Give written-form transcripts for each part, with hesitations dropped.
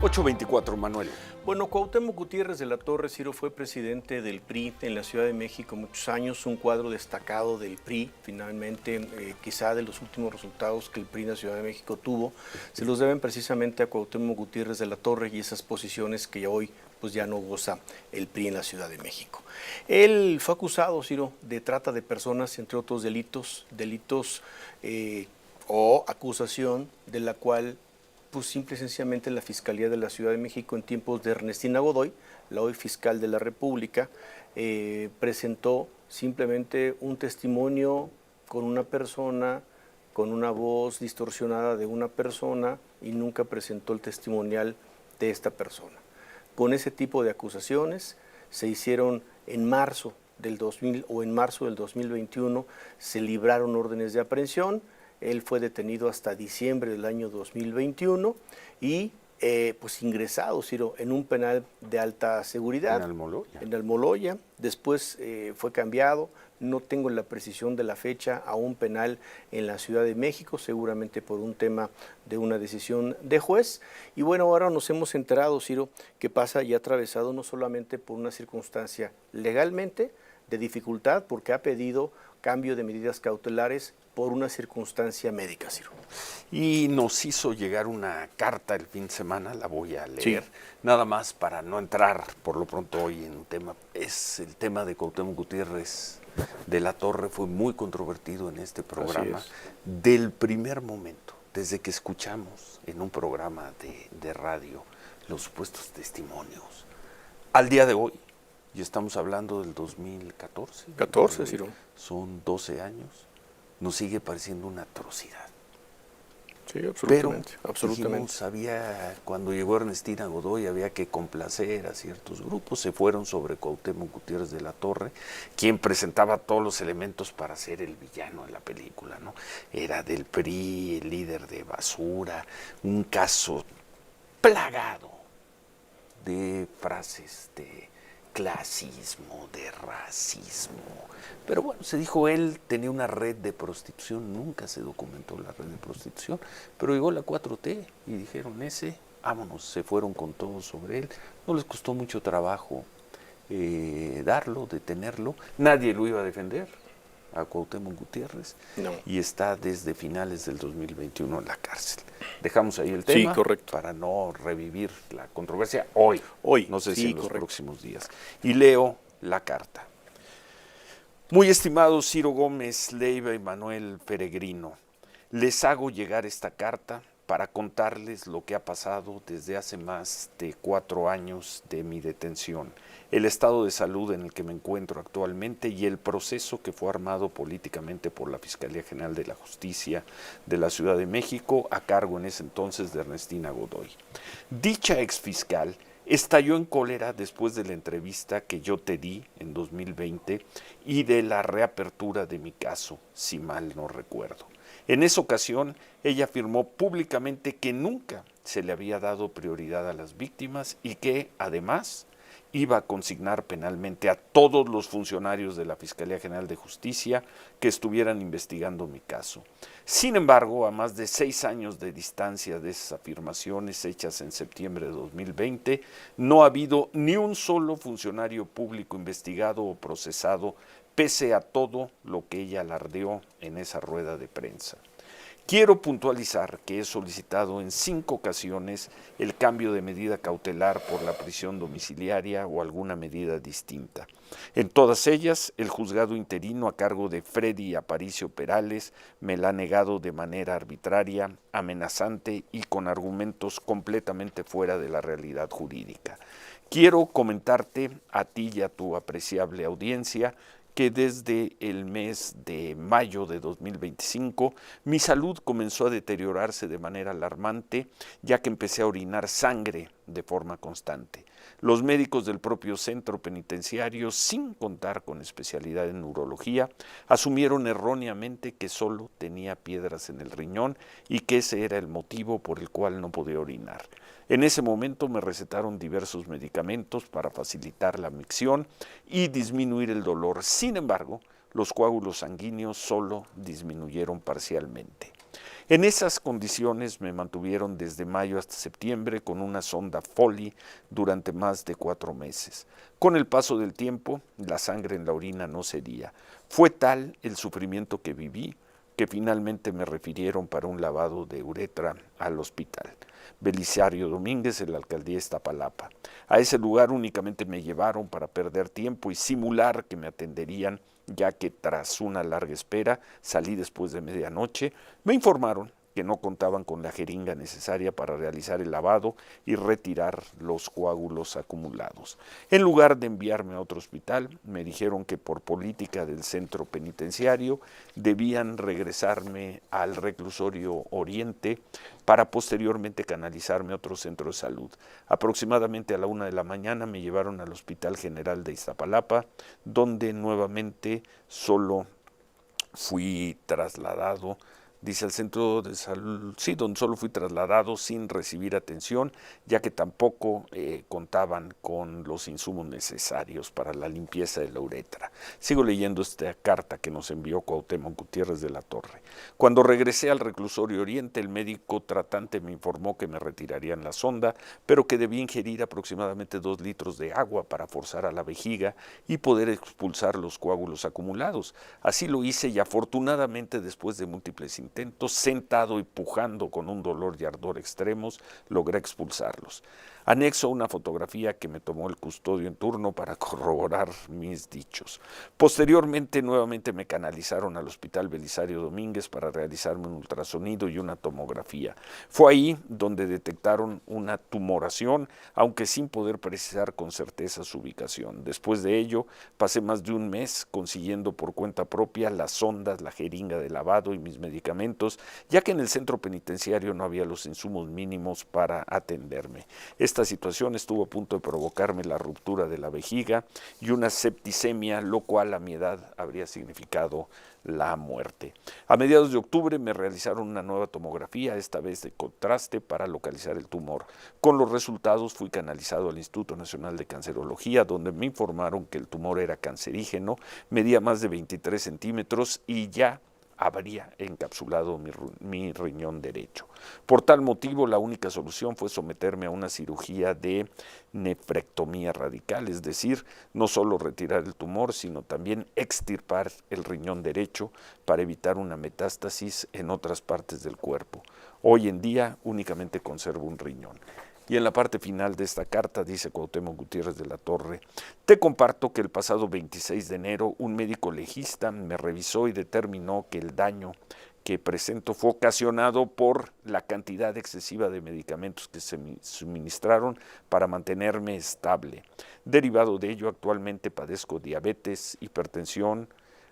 8:24, Manuel. Bueno, Cuauhtémoc Gutiérrez de la Torre, Ciro, fue presidente del PRI en la Ciudad de México muchos años, un cuadro destacado del PRI. Finalmente, quizá de los últimos resultados que el PRI en la Ciudad de México tuvo, se los deben precisamente a Cuauhtémoc Gutiérrez de la Torre y esas posiciones que hoy pues ya no goza el PRI en la Ciudad de México. Él fue acusado, Ciro, de trata de personas, entre otros delitos o acusación de la cual pues simple y sencillamente la Fiscalía de la Ciudad de México en tiempos de Ernestina Godoy, la hoy fiscal de la República, presentó simplemente un testimonio con una persona, con una voz distorsionada de una persona y nunca presentó el testimonial de esta persona. Con ese tipo de acusaciones se hicieron en marzo del 2021, se libraron órdenes de aprehensión. Él fue detenido hasta diciembre del año 2021 y pues ingresado, Ciro, en un penal de alta seguridad. En Almoloya. En Almoloya. Después fue cambiado, no tengo la precisión de la fecha, a un penal en la Ciudad de México, seguramente por un tema de una decisión de juez. Y bueno, ahora nos hemos enterado, Ciro, que pasa y ha atravesado no solamente por una circunstancia legalmente de dificultad, porque ha pedido cambio de medidas cautelares por una circunstancia médica, Ciro. Y nos hizo llegar una carta el fin de semana, la voy a leer, Sí. Nada más para no entrar por lo pronto hoy en un tema. Es el tema de Cuauhtémoc Gutiérrez de la Torre, fue muy controvertido en este programa. Del primer momento, desde que escuchamos en un programa de radio los supuestos testimonios, al día de hoy, y estamos hablando del 2014. 14, Ciro. Son 12 años. Nos sigue pareciendo una atrocidad. Sí, absolutamente. Pero absolutamente. Cuando llegó Ernestina Godoy había que complacer a ciertos grupos, se fueron sobre Cuauhtémoc Gutiérrez de la Torre, quien presentaba todos los elementos para ser el villano de la película, ¿no? Era del PRI, el líder de basura, un caso plagado de frases de clasismo, de racismo. Pero bueno, se dijo, él tenía una red de prostitución, nunca se documentó la red de prostitución, pero llegó la 4T y dijeron, vámonos, se fueron con todo sobre él. No les costó mucho trabajo detenerlo, nadie lo iba a defender a Cuauhtémoc Gutiérrez, No. y está desde finales del 2021 en la cárcel. Dejamos ahí el tema, Sí, correcto, para no revivir la controversia hoy, no sé sí, si en los correcto. próximos días. Y leo la carta. Muy estimados Ciro Gómez Leiva y Manuel Peregrino, les hago llegar esta carta para contarles lo que ha pasado desde hace más de 4 años de mi detención, el estado de salud en el que me encuentro actualmente y el proceso que fue armado políticamente por la Fiscalía General de la Justicia de la Ciudad de México, a cargo en ese entonces de Ernestina Godoy. Dicha exfiscal estalló en cólera después de la entrevista que yo te di en 2020 y de la reapertura de mi caso, si mal no recuerdo. En esa ocasión, ella afirmó públicamente que nunca se le había dado prioridad a las víctimas y que, además, iba a consignar penalmente a todos los funcionarios de la Fiscalía General de Justicia que estuvieran investigando mi caso. Sin embargo, a más de 6 años de distancia de esas afirmaciones hechas en septiembre de 2020, no ha habido ni un solo funcionario público investigado o procesado, pese a todo lo que ella alardeó en esa rueda de prensa. Quiero puntualizar que he solicitado en 5 ocasiones el cambio de medida cautelar por la prisión domiciliaria o alguna medida distinta. En todas ellas, el juzgado interino a cargo de Freddy Aparicio Perales me la ha negado de manera arbitraria, amenazante y con argumentos completamente fuera de la realidad jurídica. Quiero comentarte a ti y a tu apreciable audiencia que desde el mes de mayo de 2025 mi salud comenzó a deteriorarse de manera alarmante, ya que empecé a orinar sangre de forma constante. Los médicos del propio centro penitenciario, sin contar con especialidad en urología, asumieron erróneamente que solo tenía piedras en el riñón y que ese era el motivo por el cual no podía orinar. En ese momento me recetaron diversos medicamentos para facilitar la micción y disminuir el dolor. Sin embargo, los coágulos sanguíneos solo disminuyeron parcialmente. En esas condiciones me mantuvieron desde mayo hasta septiembre con una sonda Foley durante más de 4 meses. Con el paso del tiempo, la sangre en la orina no cedía. Fue tal el sufrimiento que viví que finalmente me refirieron para un lavado de uretra al hospital Belisario Domínguez en la alcaldía de Iztapalapa. A ese lugar únicamente me llevaron para perder tiempo y simular que me atenderían, ya que tras una larga espera, salí después de medianoche, me informaron que no contaban con la jeringa necesaria para realizar el lavado y retirar los coágulos acumulados. En lugar de enviarme a otro hospital, me dijeron que por política del centro penitenciario debían regresarme al reclusorio Oriente para posteriormente canalizarme a otro centro de salud. Aproximadamente a la 1 de la mañana me llevaron al Hospital General de Iztapalapa, donde nuevamente solo fui trasladado, dice al centro de salud, sí, donde solo fui trasladado sin recibir atención, ya que tampoco contaban con los insumos necesarios para la limpieza de la uretra. Sigo leyendo esta carta que nos envió Cuauhtémoc Gutiérrez de la Torre. Cuando regresé al reclusorio Oriente, el médico tratante me informó que me retirarían la sonda, pero que debía ingerir aproximadamente 2 litros de agua para forzar a la vejiga y poder expulsar los coágulos acumulados. Así lo hice y afortunadamente después de múltiples intentos, sentado y pujando con un dolor y ardor extremos, logré expulsarlos. Anexo una fotografía que me tomó el custodio en turno para corroborar mis dichos. Posteriormente, nuevamente me canalizaron al Hospital Belisario Domínguez para realizarme un ultrasonido y una tomografía. Fue ahí donde detectaron una tumoración, aunque sin poder precisar con certeza su ubicación. Después de ello, pasé más de un mes consiguiendo por cuenta propia las sondas, la jeringa de lavado y mis medicamentos, ya que en el centro penitenciario no había los insumos mínimos para atenderme. Esta situación estuvo a punto de provocarme la ruptura de la vejiga y una septicemia, lo cual a mi edad habría significado la muerte. A mediados de octubre me realizaron una nueva tomografía, esta vez de contraste, para localizar el tumor. Con los resultados fui canalizado al Instituto Nacional de Cancerología, donde me informaron que el tumor era cancerígeno, medía más de 23 centímetros y ya habría encapsulado mi riñón derecho. Por tal motivo, la única solución fue someterme a una cirugía de nefrectomía radical, es decir, no solo retirar el tumor, sino también extirpar el riñón derecho para evitar una metástasis en otras partes del cuerpo. Hoy en día únicamente conservo un riñón. Y en la parte final de esta carta dice Cuauhtémoc Gutiérrez de la Torre: te comparto que el pasado 26 de enero un médico legista me revisó y determinó que el daño que presento fue ocasionado por la cantidad excesiva de medicamentos que se me suministraron para mantenerme estable. Derivado de ello, actualmente padezco diabetes, hipertensión,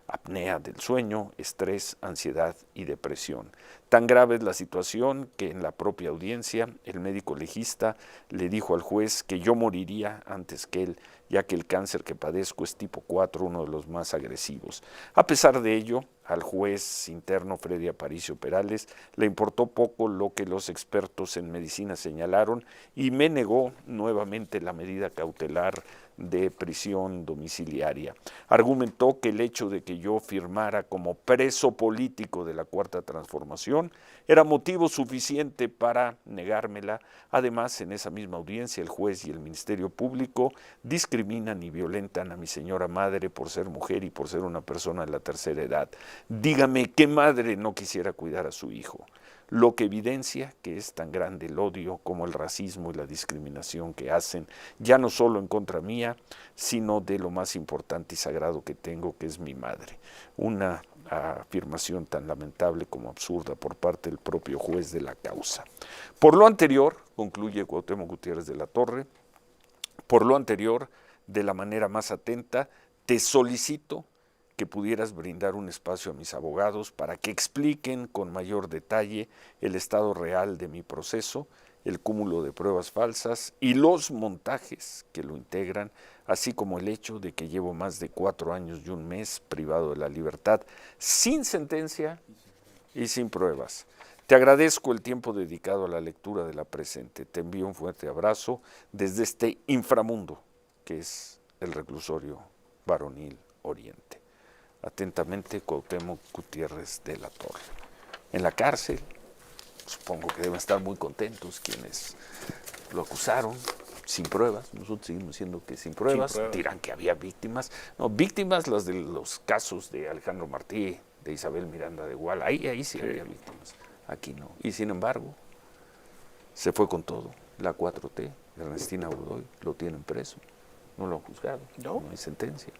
apnea del sueño, estrés, ansiedad y depresión. Tan grave es la situación que en la propia audiencia el médico legista le dijo al juez que yo moriría antes que él, ya que el cáncer que padezco es tipo 4, uno de los más agresivos. A pesar de ello, al juez interno Freddy Aparicio Perales le importó poco lo que los expertos en medicina señalaron y me negó nuevamente la medida cautelar de prisión domiciliaria. Argumentó que el hecho de que yo firmara como preso político de la Cuarta Transformación era motivo suficiente para negármela. Además, en esa misma audiencia, el juez y el Ministerio Público discriminan y violentan a mi señora madre por ser mujer y por ser una persona de la tercera edad. Dígame, ¿qué madre no quisiera cuidar a su hijo? Lo que evidencia que es tan grande el odio como el racismo y la discriminación que hacen, ya no solo en contra mía, sino de lo más importante y sagrado que tengo, que es mi madre. Una afirmación tan lamentable como absurda por parte del propio juez de la causa. Por lo anterior, concluye Cuauhtémoc Gutiérrez de la Torre, por lo anterior, de la manera más atenta, te solicito que pudieras brindar un espacio a mis abogados para que expliquen con mayor detalle el estado real de mi proceso, el cúmulo de pruebas falsas y los montajes que lo integran, así como el hecho de que llevo más de 4 años y un mes privado de la libertad, sin sentencia y sin pruebas. Te agradezco el tiempo dedicado a la lectura de la presente. Te envío un fuerte abrazo desde este inframundo que es el reclusorio varonil Oriente. Atentamente, Cuauhtémoc Gutiérrez de la Torre. en la cárcel. Supongo que deben estar muy contentos quienes lo acusaron, sin pruebas. Nosotros seguimos diciendo que sin pruebas. Dirán que había víctimas. No, víctimas las de los casos de Alejandro Martí, de Isabel Miranda de Gual. Ahí sí había víctimas. Aquí no. Y sin embargo, se fue con todo. La 4T, Ernestina Godoy, lo tienen preso. No lo han juzgado. No hay sentencia.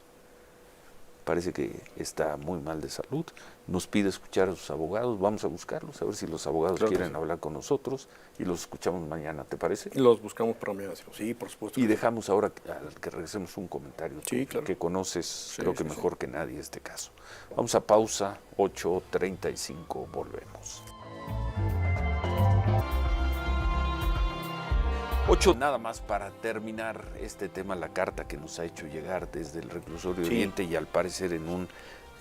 Parece que está muy mal de salud. Nos pide escuchar a sus abogados. Vamos a buscarlos, a ver si los abogados quieren hablar con nosotros y los escuchamos mañana, ¿te parece? Los buscamos para mañana, sí, por supuesto. Y dejamos ahora que regresemos un comentario que conoces, creo que mejor que nadie este caso. Vamos a pausa, 8:35, volvemos. 8, nada más para terminar este tema, la carta que nos ha hecho llegar desde el reclusorio Oriente y al parecer en un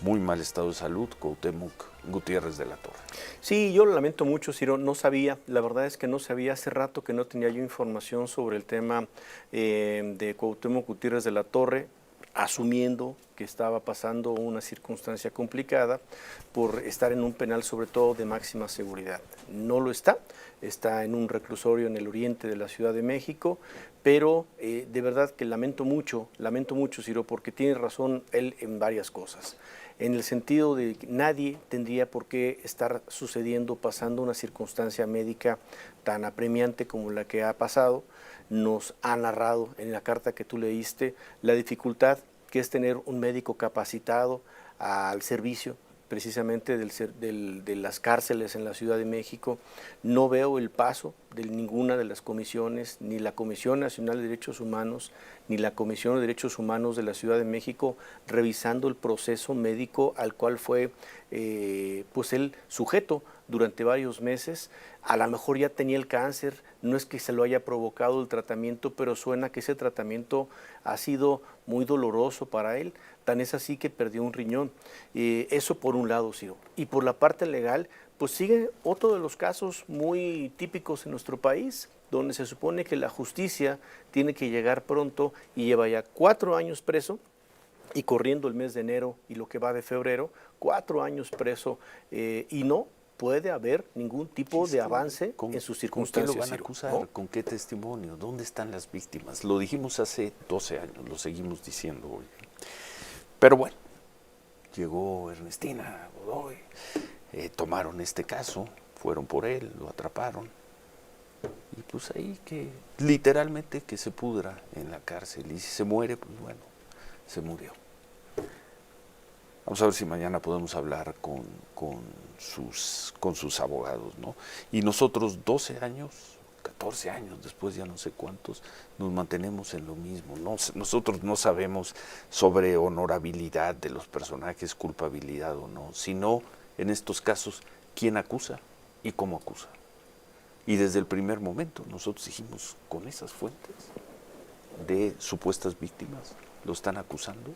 muy mal estado de salud, Cuauhtémoc Gutiérrez de la Torre. Sí, yo lo lamento mucho, Ciro, no sabía, la verdad es que no sabía, hace rato que no tenía yo información sobre el tema de Cuauhtémoc Gutiérrez de la Torre, asumiendo que estaba pasando una circunstancia complicada por estar en un penal sobre todo de máxima seguridad. No lo está en un reclusorio en el oriente de la Ciudad de México, pero de verdad que lamento mucho, Ciro, porque tiene razón él en varias cosas. En el sentido de que nadie tendría por qué estar pasando una circunstancia médica tan apremiante como la que ha pasado. Nos ha narrado en la carta que tú leíste la dificultad que es tener un médico capacitado al servicio precisamente de las cárceles en la Ciudad de México. No veo el paso de ninguna de las comisiones, ni la Comisión Nacional de Derechos Humanos, ni la Comisión de Derechos Humanos de la Ciudad de México, revisando el proceso médico al cual fue pues el sujeto durante varios meses. A lo mejor ya tenía el cáncer, no es que se lo haya provocado el tratamiento, pero suena que ese tratamiento ha sido muy doloroso para él. Tan es así que perdió un riñón. Eso por un lado, Ciro. Y por la parte legal, pues sigue otro de los casos muy típicos en nuestro país, donde se supone que la justicia tiene que llegar pronto y lleva ya 4 años preso, y corriendo el mes de enero y lo que va de febrero, 4 años preso, y no puede haber ningún tipo de avance en sus circunstancias. ¿Con qué lo van a acusar? ¿No? ¿Con qué testimonio? ¿Dónde están las víctimas? Lo dijimos hace 12 años, lo seguimos diciendo hoy. Pero bueno, llegó Ernestina Godoy, tomaron este caso, fueron por él, lo atraparon. Y pues ahí que literalmente que se pudra en la cárcel. Y si se muere, pues bueno, se murió. Vamos a ver si mañana podemos hablar con sus abogados, ¿no? Y nosotros 12 años, 14 años después, ya no sé cuántos, nos mantenemos en lo mismo. Nosotros no sabemos sobre honorabilidad de los personajes, culpabilidad o no, sino en estos casos quién acusa y cómo acusa. Y desde el primer momento nosotros dijimos, con esas fuentes de supuestas víctimas, lo están acusando.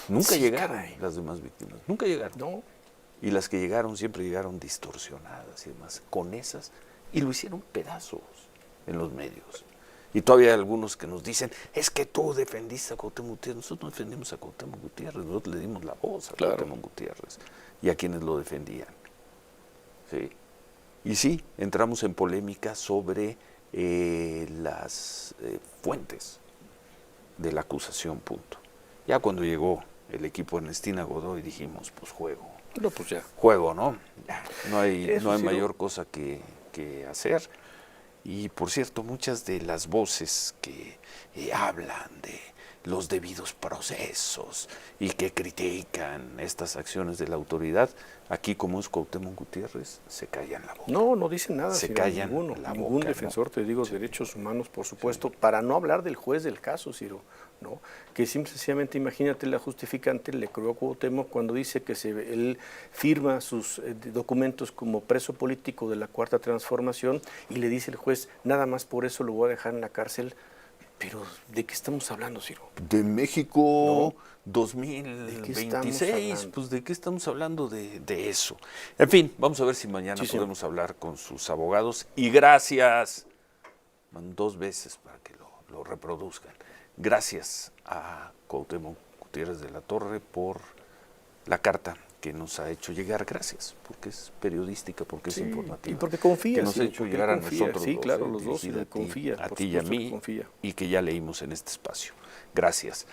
Nunca llegaron las demás víctimas, nunca llegaron. No. Y las que llegaron siempre llegaron distorsionadas y demás, con esas, y lo hicieron pedazos en los medios. Y todavía hay algunos que nos dicen, es que tú defendiste a Cuauhtémoc Gutiérrez. Nosotros no defendimos a Cuauhtémoc Gutiérrez, nosotros le dimos la voz a Cuauhtémoc Gutiérrez y a quienes lo defendían. ¿Sí? Y sí, entramos en polémica sobre las fuentes de la acusación, punto. Ya cuando llegó el equipo Ernestina Godoy dijimos, pues juego. No, pues ya. Juego, ¿no? Ya, no hay mayor cosa que hacer. Y por cierto, muchas de las voces que hablan de los debidos procesos y que critican estas acciones de la autoridad, aquí como es Cuauhtémoc Gutiérrez, se callan la boca. No dicen nada. Se callan ninguno, la ningún boca, defensor, ¿no? te digo, de derechos humanos, por supuesto, para no hablar del juez del caso, Ciro, ¿no? Que simple y sencillamente, imagínate, la justificante le creó a Cuauhtémoc cuando dice que él firma sus documentos como preso político de la Cuarta Transformación y le dice el juez, nada más por eso lo voy a dejar en la cárcel. Pero, ¿de qué estamos hablando, Ciro? De México, ¿no? 2026, pues ¿de qué estamos hablando de eso? En fin, vamos a ver si mañana podemos hablar con sus abogados. Y gracias, 2 veces para que lo reproduzcan. Gracias a Cuauhtémoc Gutiérrez de la Torre por la carta que nos ha hecho llegar, gracias, porque es periodística, porque Sí, es informativa. y porque confía, que nos sí, ha hecho porque llegar a confía. nosotros Sí, dos, claro, los dos, dirigida confía, a por ti y a supuesto que mí, confía. y que ya leímos en este espacio. Gracias.